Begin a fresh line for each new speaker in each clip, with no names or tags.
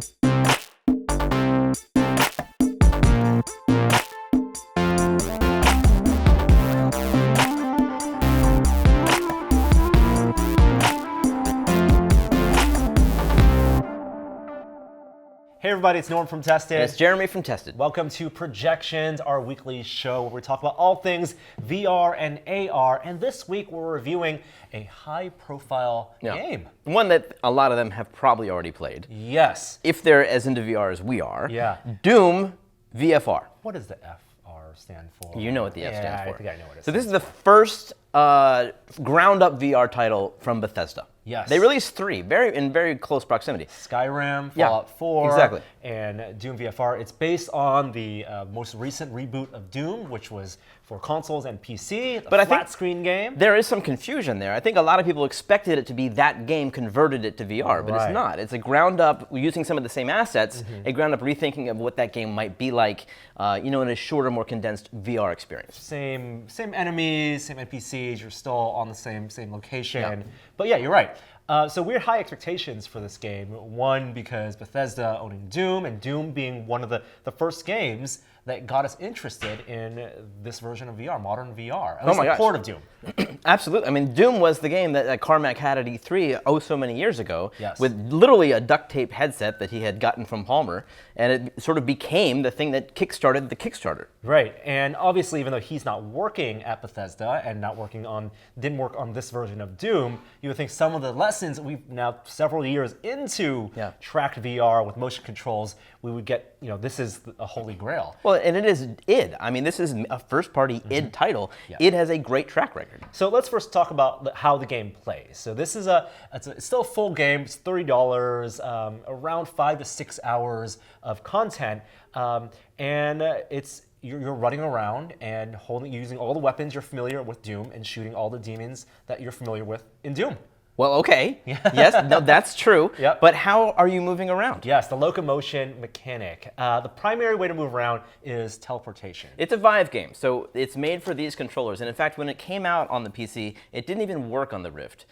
Hey everybody, it's Norm from Tested.
And it's Jeremy from Tested.
Welcome to Projections, our weekly show where we talk about all things VR and AR. And this week we're reviewing a high-profile game.
One that a lot of them have probably already played.
Yes.
If they're as into VR as we are.
Yeah.
Dune VFR.
What does the FR stand for?
You know what the F stands for.
I think I know what it is.
So this is the first ground-up VR title from most
Yes.
They released three, in very close proximity.
Skyrim, Fallout 4,
exactly.
And Dune VFR. It's based on the most recent reboot of Doom, which was for consoles and PC, a flat-screen game.
There is some confusion there. I think a lot of people expected it to be that game converted it to VR, but it's not. It's a ground-up, using some of the same assets, a ground-up rethinking of what that game might be like, in a shorter, more condensed VR experience.
Same enemies, same NPCs. You're still on the same location. Yeah. But yeah, you're right. So we had high expectations for this game. One, because Bethesda owning Doom, and Doom being one of the first games that got us interested in this version of VR, modern VR. At least the port of Doom.
Absolutely. I mean, Doom was the game that Carmack had at E3 so many years ago,
yes,
with literally a duct tape headset that he had gotten from Palmer, and it sort of became the thing that kickstarted the Kickstarter.
Right, and obviously, even though he's not working at Bethesda and didn't work on this version of Doom, you would think some of the lessons we've now several years into tracked VR with motion controls, we would get, this is a holy grail.
Well, and it is id. I mean, this is a first-party id title. Yeah. It has a great track record.
So let's first talk about how the game plays. So this is it's still a full game. It's $30, around 5 to 6 hours of content, and you're running around and using all the weapons you're familiar with Doom and shooting all the demons that you're familiar with in Doom.
Well, okay. Yes, no, that's true.
Yep.
But how are you moving around?
Yes, the locomotion mechanic. The primary way to move around is teleportation.
It's a Vive game, so it's made for these controllers. And in fact, when it came out on the PC, it didn't even work on the Rift.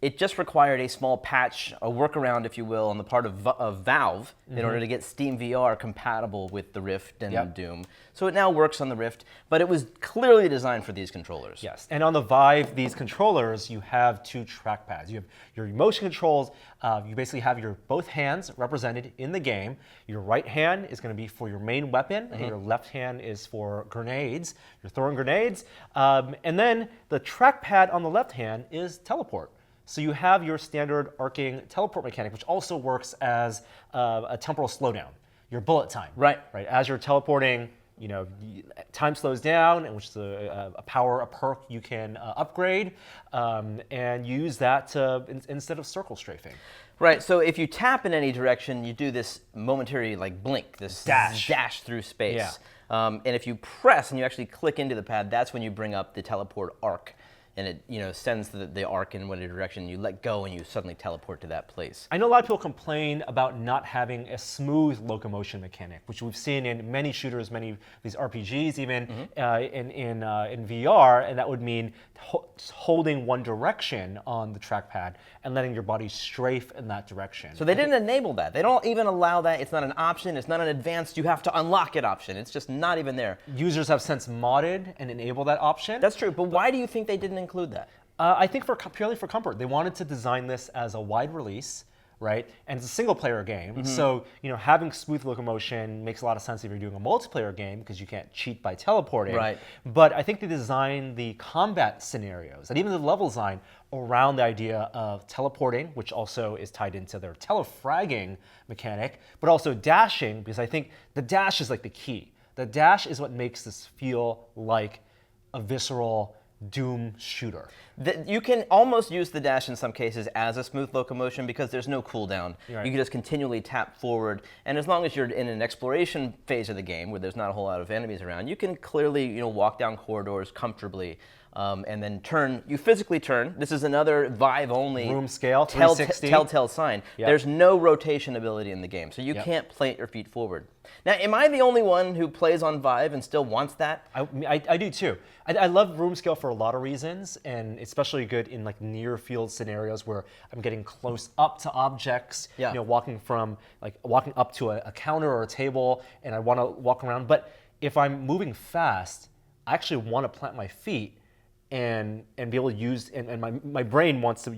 It just required a small patch, a workaround, if you will, on the part of Valve in order to get Steam VR compatible with the Rift and Doom. So it now works on the Rift, but it was clearly designed for these controllers.
Yes, and on the Vive, these controllers, you have two trackpads. You have your motion controls. You basically have your both hands represented in the game. Your right hand is going to be for your main weapon, and your left hand is for grenades. You're throwing grenades. And then the trackpad on the left hand is teleport. So you have your standard arcing teleport mechanic, which also works as a temporal slowdown, your bullet time.
Right.
As you're teleporting, time slows down, and which is a perk you can upgrade, and use that instead of circle strafing.
Right, so if you tap in any direction, you do this momentary blink, this dash through space.
Yeah.
And if you press and you actually click into the pad, that's when you bring up the teleport arc. And it sends the arc in whatever direction. You let go and you suddenly teleport to that place.
I know a lot of people complain about not having a smooth locomotion mechanic, which we've seen in many shooters, many of these RPGs, even in VR, and that would mean holding one direction on the trackpad and letting your body strafe in that direction.
So they didn't enable that. They don't even allow that. It's not an option. It's not an advanced, you have to unlock it option. It's just not even there.
Users have since modded and enabled that option.
That's true, but why do you think they didn't include that?
I think purely for comfort. They wanted to design this as a wide release, right? And it's a single-player game, so having smooth locomotion makes a lot of sense if you're doing a multiplayer game because you can't cheat by teleporting.
Right.
But I think they designed the combat scenarios and even the level design around the idea of teleporting, which also is tied into their telefragging mechanic, but also dashing, because I think the dash is like the key. The dash is what makes this feel like a visceral Doom shooter.
You can almost use the dash in some cases as a smooth locomotion because there's no cooldown.
Right.
You can just continually tap forward, and as long as you're in an exploration phase of the game where there's not a whole lot of enemies around, you can clearly walk down corridors comfortably. and then turn. You physically turn. This is another Vive only
room scale, 360.
telltale sign.
Yep.
There's no rotation ability in the game, so you can't plant your feet forward. Now, am I the only one who plays on Vive and still wants that?
I do too. I love room scale for a lot of reasons, and especially good in like near field scenarios where I'm getting close up to objects.
Yeah.
You know, walking up to a counter or a table, and I want to walk around. But if I'm moving fast, I actually want to plant my feet and be able to use, and my brain wants to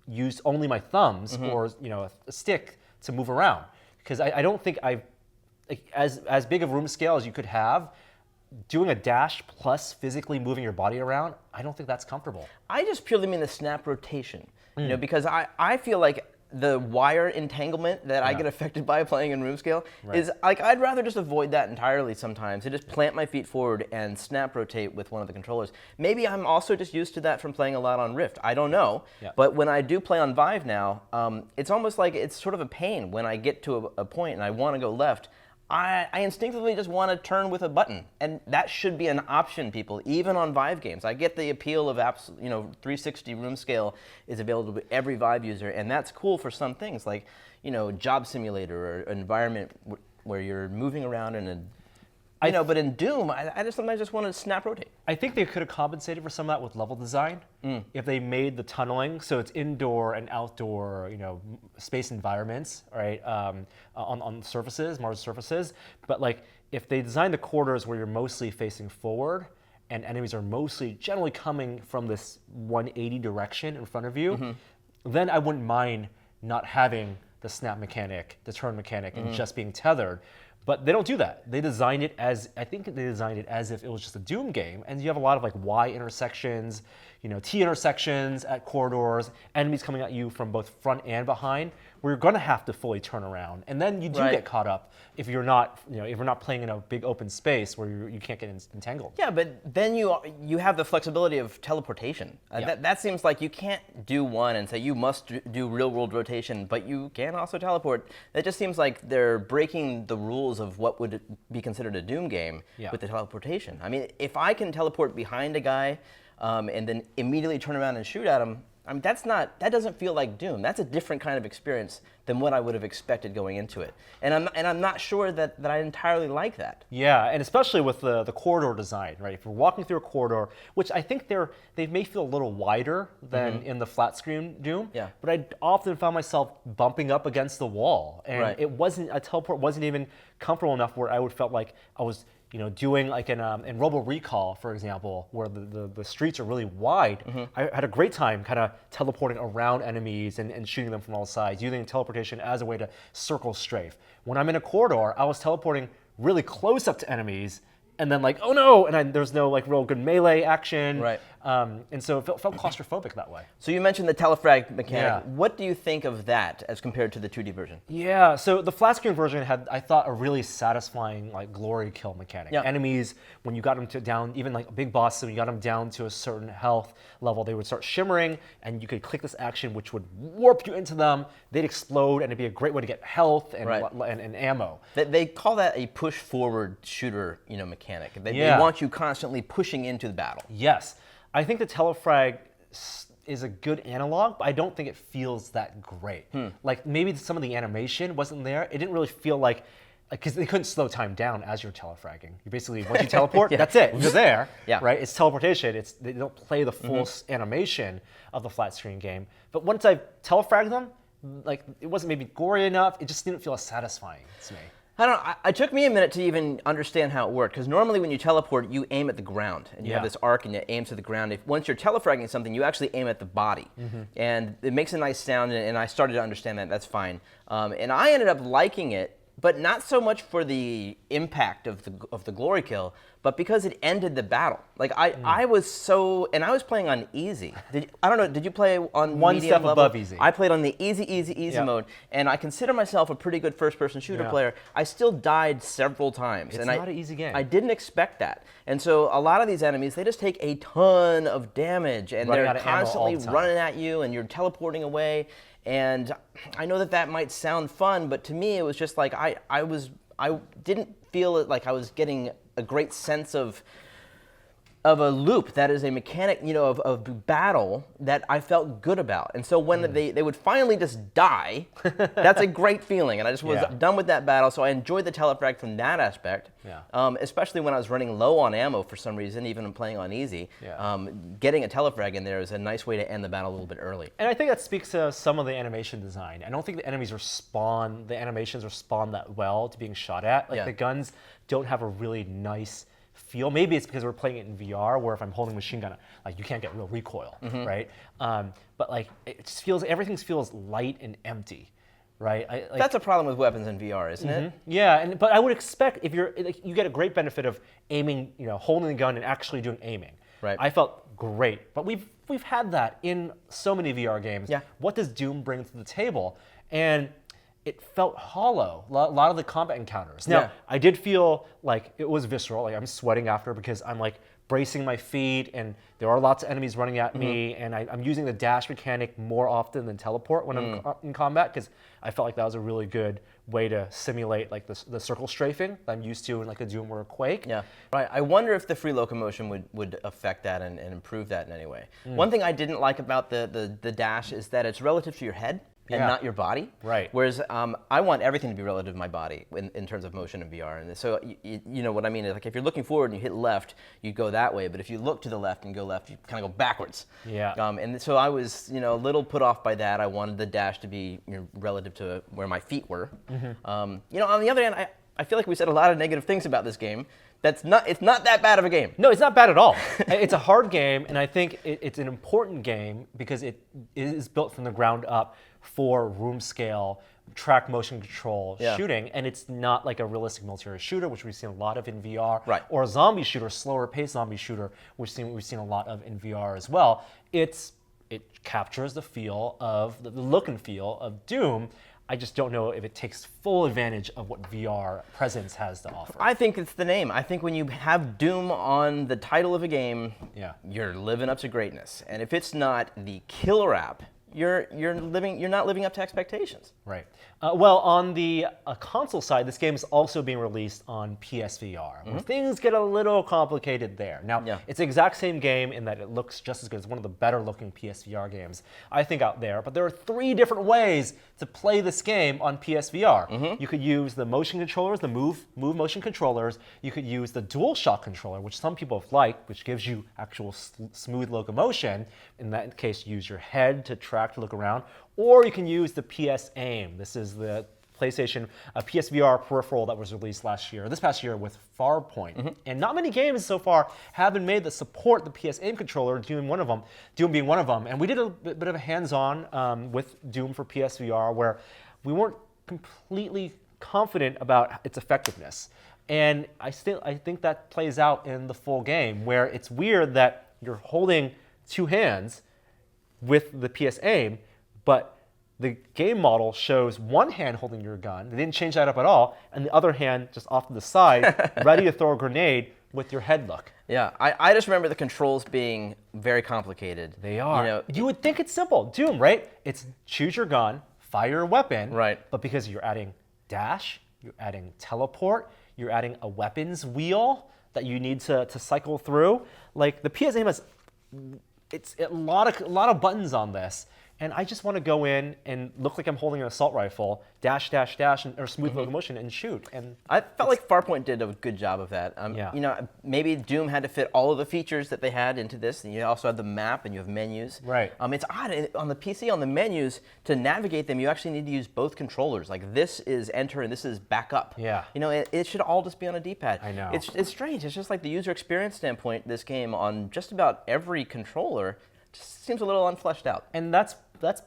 use only my thumbs or a stick to move around, because I don't think as big of room scale as you could have, doing a dash plus physically moving your body around, I don't think that's comfortable.
I just purely mean the snap rotation, because I feel like the wire entanglement that I get affected by playing in room scale is like, I'd rather just avoid that entirely sometimes and just plant my feet forward and snap rotate with one of the controllers. Maybe I'm also just used to that from playing a lot on Rift. I don't know.
Yeah.
But when I do play on Vive now, it's almost like it's sort of a pain when I get to a point and I want to go left. I instinctively just want to turn with a button, and that should be an option, people, even on Vive games. I get the appeal of 360 room scale is available to every Vive user, and that's cool for some things like job simulator or environment where you're moving around in a but in Doom, I just sometimes just want to snap rotate.
I think they could have compensated for some of that with level design. If they made the tunneling so it's indoor and outdoor, space environments, right, on surfaces, Mars surfaces. But like if they designed the corridors where you're mostly facing forward and enemies are mostly generally coming from this 180 direction in front of you, then I wouldn't mind not having the snap mechanic, the turn mechanic, and just being tethered. But they don't do that. They designed it as, I think they designed it as if it was just a Doom game, and you have a lot of like Y intersections, T intersections at corridors, enemies coming at you from both front and behind, where you're gonna have to fully turn around, and then you do get caught up if you're not, if you're not playing in a big open space where you can't get entangled.
Yeah, but then you have the flexibility of teleportation. That seems like you can't do one and say you must do real world rotation, but you can also teleport. That just seems like they're breaking the rules of what would be considered a Doom game with the teleportation. I mean, if I can teleport behind a guy and then immediately turn around and shoot at him, I mean, that doesn't feel like Doom. That's a different kind of experience than what I would have expected going into it. And I'm not sure that I entirely like that.
Yeah, and especially with the corridor design, right? If you're walking through a corridor, which I think they may feel a little wider than in the flat screen Doom, but I often found myself bumping up against the wall, and a teleport wasn't even comfortable enough where I would felt like I was doing like in Robo Recall, for example, where the streets are really wide. I had a great time kind of teleporting around enemies and shooting them from all sides, using teleportation as a way to circle strafe. When I'm in a corridor, I was teleporting really close up to enemies, and then like, oh no, and there's no like real good melee action.
Right.
And so it felt claustrophobic that way.
So you mentioned the telefrag mechanic. What do you think of that as compared to the 2D version?
Yeah, so the flat screen version had, I thought, a really satisfying like glory kill mechanic. Enemies, when you got them down, even like a big boss, when you got them down to a certain health level, they would start shimmering, and you could click this action which would warp you into them. They'd explode, and it'd be a great way to get health and ammo.
They call that a push forward shooter, mechanic. They want you constantly pushing into the battle.
Yes. I think the telefrag is a good analog, but I don't think it feels that great. Like maybe some of the animation wasn't there. It didn't really feel like, because they couldn't slow time down as you're telefragging. You basically, once you teleport, that's it. You're there, right? It's teleportation. They don't play the full animation of the flat screen game. But once I telefragged them, like it wasn't maybe gory enough. It just didn't feel as satisfying to me.
I don't know. It took me a minute to even understand how it worked, because normally when you teleport, you aim at the ground, and you have this arc, and it aims to the ground. Once you're telefragging something, you actually aim at the body, and it makes a nice sound. And I started to understand that. That's fine. And I ended up liking it, but not so much for the impact of the glory kill, but because it ended the battle. Like I was playing on easy. I don't know. Did you play on
one
medium
step
level?
above easy?
I played on the easy mode, and I consider myself a pretty good first-person shooter player. I still died several times.
It's not an easy game.
I didn't expect that, and so a lot of these enemies, they just take a ton of damage, and they're constantly running at you, and you're teleporting away. And I know that might sound fun, but to me it was just like I didn't feel like I was getting a great sense of of a loop that is a mechanic, of battle that I felt good about. And so when they would finally just die, that's a great feeling. And I just was done with that battle, so I enjoyed the telefrag from that aspect.
Yeah.
Especially when I was running low on ammo for some reason, even when playing on easy.
Yeah.
Getting a telefrag in there is a nice way to end the battle a little bit early.
And I think that speaks to some of the animation design. I don't think the enemies the animations are spawned that well to being shot at. Like the guns don't have a really nice feel. Maybe it's because we're playing it in VR, where if I'm holding a machine gun, like you can't get real recoil, right? But like it just feels, everything feels light and empty, right?
That's a problem with weapons in VR, isn't it?
Yeah, but I would expect if you get a great benefit of aiming, holding the gun and actually doing aiming.
Right.
I felt great, but we've had that in so many VR games.
Yeah.
What does Doom bring to the table? And it felt hollow. A lot of the combat encounters. Now, I did feel like it was visceral. Like I'm sweating after because I'm like bracing my feet, and there are lots of enemies running at me, and I'm using the dash mechanic more often than teleport when I'm in combat, because I felt like that was a really good way to simulate like the circle strafing that I'm used to in like a Doom or a Quake.
Yeah, right. I wonder if the free locomotion would affect that and improve that in any way. One thing I didn't like about the dash is that it's relative to your head and not your body.
Right.
Whereas I want everything to be relative to my body in terms of motion in VR. And so you know what I mean? Like if you're looking forward and you hit left, you go that way. But if you look to the left and go left, you kind of go backwards.
Yeah.
And so I was a little put off by that. I wanted the dash to be relative to where my feet were. On the other hand, I feel like we said a lot of negative things about this game. It's not that bad of a game.
No, it's not bad at all. It's a hard game, and I think it's an important game because it is built from the ground up for room scale, track motion control shooting, and it's not like a realistic military shooter, which we've seen a lot of in VR, or a zombie shooter, slower paced zombie shooter, which we've seen a lot of in VR as well. It captures the feel of the look and feel of Doom. I just don't know if it takes full advantage of what VR presence has to offer.
I think it's the name. I think when you have Doom on the title of a game, you're living up to greatness. And if it's not the killer app, you're not living up to expectations.
Right. Well, on the console side, this game is also being released on PSVR, where things get a little complicated there. Now, it's the exact same game in that it looks just as good. It's one of the better looking PSVR games, I think, out there. But there are 3 different ways to play this game on PSVR. You could use the motion controllers, the move motion controllers. You could use the DualShock controller, which some people have liked, which gives you actual smooth locomotion. In that case, use your head to track to look around. Or you can use the PS Aim. This is the PlayStation PSVR peripheral that was released this past year with Farpoint. And not many games so far have been made that support the PS Aim controller, Doom being one of them. And we did a bit of a hands-on with Doom for PSVR where we weren't completely confident about its effectiveness. And I think that plays out in the full game, where it's weird that you're holding 2 hands with the PS Aim, but the game model shows one hand holding your gun. They didn't change that up at all, and the other hand just off to the side, ready to throw a grenade with your head look.
Yeah, I just remember the controls being very complicated.
They are. You would think it's simple. Doom, right? It's choose your gun, fire your weapon.
Right.
But because you're adding dash, you're adding teleport, you're adding a weapons wheel that you need to cycle through. Like the PS Aim has a lot of buttons on this. And I just want to go in and look like I'm holding an assault rifle, dash, dash, dash, or smooth locomotion, and shoot. And
I felt like Farpoint did a good job of that. Maybe Doom had to fit all of the features that they had into this, and you also have the map and you have menus.
Right.
It's odd on the PC, on the menus, to navigate them, you actually need to use both controllers. Like this is enter and this is back up.
Yeah.
It should all just be on a D-pad.
I know.
It's strange. It's just like the user experience standpoint. This game on just about every controller just seems a little unfleshed out.
And that's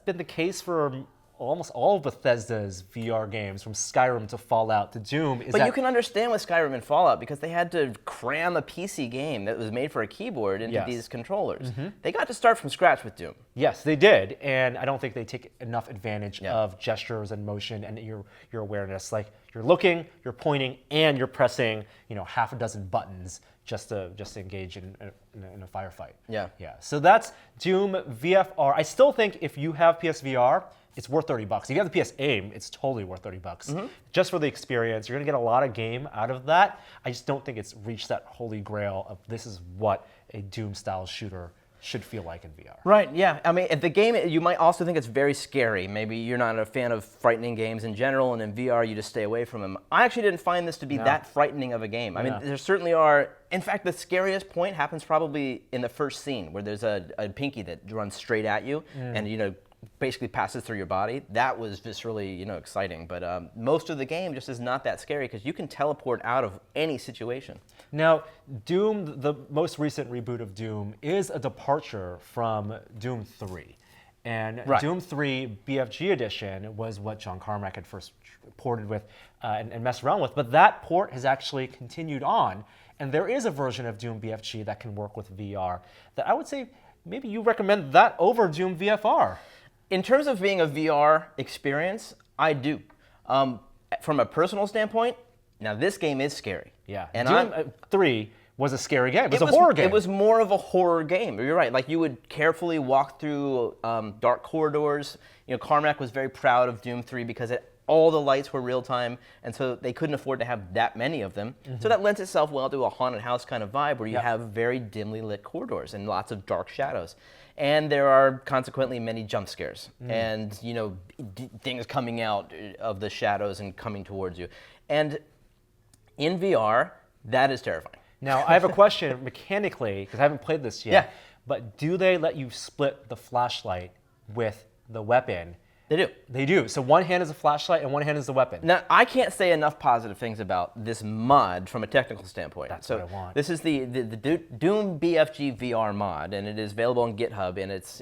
been the case for almost all of Bethesda's VR games, from Skyrim to Fallout to Doom.
But you can understand with Skyrim and Fallout because they had to cram a PC game that was made for a keyboard into these controllers. They got to start from scratch with Doom.
Yes, they did, and I don't think they take enough advantage of gestures and motion and your awareness. Like you're looking, you're pointing, and you're pressing half a dozen buttons just to engage in a firefight.
Yeah.
So that's Doom VFR. I still think if you have PSVR, it's worth $30. If you have the PS Aim, it's totally worth $30. Just for the experience. You're going to get a lot of game out of that. I just don't think it's reached that holy grail of this is what a Doom-style shooter should feel like in VR.
Right, yeah. I mean, the game, you might also think it's very scary. Maybe you're not a fan of frightening games in general, and in VR you just stay away from them. I actually didn't find this to be that frightening of a game. I mean, there certainly are, in fact, the scariest point happens probably in the first scene, where there's a pinky that runs straight at you, and, you know, basically passes through your body. That was viscerally, you know, exciting. But most of the game just is not that scary because you can teleport out of any situation.
Now, Doom, the most recent reboot of Doom, is a departure from Doom 3. And Doom 3 BFG Edition was what John Carmack had first ported with and messed around with. But that port has actually continued on. And there is a version of Doom BFG that can work with VR that I would say maybe you recommend that over Doom VFR.
In terms of being a VR experience, I do. From a personal standpoint, now this game is scary.
Yeah,
and
Doom 3 was a scary game. It was a horror game.
It was more of a horror game. You're right. Like you would carefully walk through dark corridors. You know, Carmack was very proud of Doom 3 because all the lights were real time, and so they couldn't afford to have that many of them. So that lends itself well to a haunted house kind of vibe where you have very dimly lit corridors and lots of dark shadows. And there are consequently many jump scares and, you know, things coming out of the shadows and coming towards you. And in VR, that is terrifying.
Now, I have a question mechanically, because I haven't played this yet, but do they let you split the flashlight with the weapon?
They do.
They do. So one hand is a flashlight and one hand is the weapon.
Now, I can't say enough positive things about this mod from a technical standpoint.
That's
so
what I want.
This is the Dune Bfg Vr Mod, and it is available on GitHub, and it's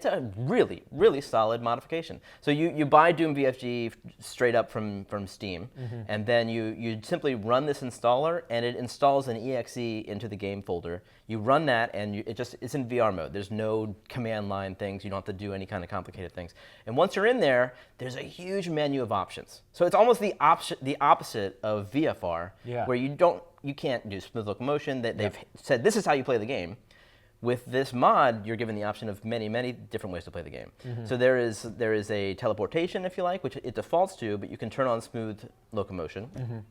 a really, really solid modification. So you buy Dune Bfg straight up from Steam, and then you simply run this installer, and it installs an exe into the game folder. You run that, and it's in VR mode. There's no command line things. You don't have to do any kind of complicated things. And once you're in there, there's a huge menu of options. So it's almost the opposite of VFR, where you can't do smooth locomotion. That they've said this is how you play the game. With this mod, you're given the option of many, many different ways to play the game. So there is a teleportation, if you like, which it defaults to, but you can turn on smooth locomotion.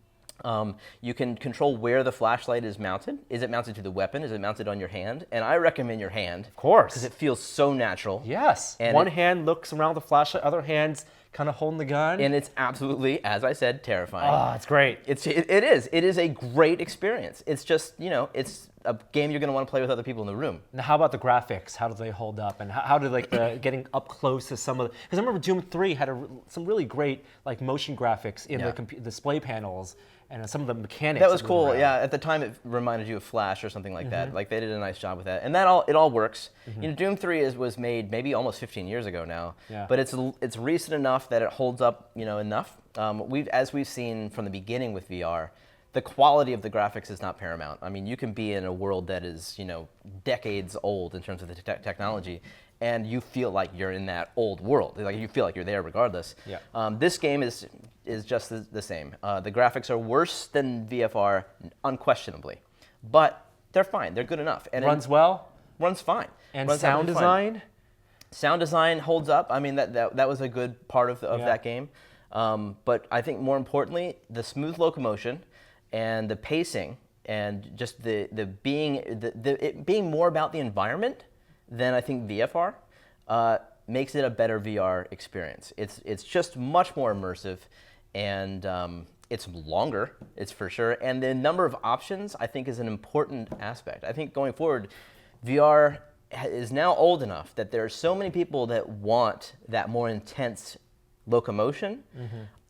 You can control where the flashlight is mounted. Is it mounted to the weapon? Is it mounted on your hand? And I recommend your hand.
Of course.
Because it feels so natural.
Yes.
And
one hand looks around the flashlight, other hand's kind of holding the gun.
And it's absolutely, as I said, terrifying.
Oh, it's great.
It is. It is a great experience. It's just, you know, it's a game you're going to want to play with other people in the room.
Now, how about the graphics? How do they hold up? And how do like the getting up close to some of the? Because I remember Doom 3 had some really great like motion graphics in the display panels and some of the mechanics.
That was cool. Yeah, at the time it reminded you of Flash or something like that. Like they did a nice job with that, and it all works. You know, Doom 3 was made maybe almost 15 years ago now, but it's recent enough that it holds up, you know, enough. As we've seen from the beginning with VR. The quality of the graphics is not paramount. I mean, you can be in a world that is, you know, decades old in terms of the technology, and you feel like you're in that old world. Like you feel like you're there regardless. This game is just the same. The graphics are worse than VFR, unquestionably, but they're fine. They're good enough. And
runs well.
Runs fine.
And
runs
sound design.
Fine. Sound design holds up. I mean, that was a good part of that game. But I think more importantly, the smooth locomotion. And the pacing, and just it being more about the environment than I think VFR makes it a better VR experience. It's just much more immersive, and it's longer. It's for sure, and the number of options I think is an important aspect. I think going forward, VR is now old enough that there are so many people that want that more intense locomotion.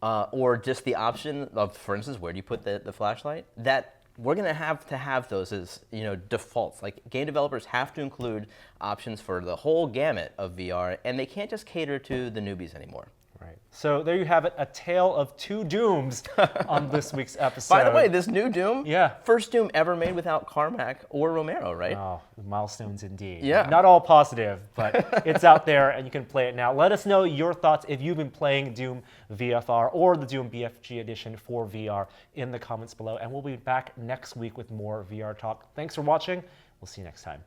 Or just the option of, for instance, where do you put the flashlight? That we're going to have those as, you know, defaults. Like game developers have to include options for the whole gamut of VR, and they can't just cater to the newbies anymore.
Right. So there you have it, a tale of two Dooms on this week's episode.
By the way, this new Doom,
yeah,
first Doom ever made without Carmack or Romero, right?
Oh, milestones indeed.
Yeah.
Not all positive, but it's out there and you can play it now. Let us know your thoughts if you've been playing Doom VFR or the Doom BFG edition for VR in the comments below. And we'll be back next week with more VR talk. Thanks for watching. We'll see you next time.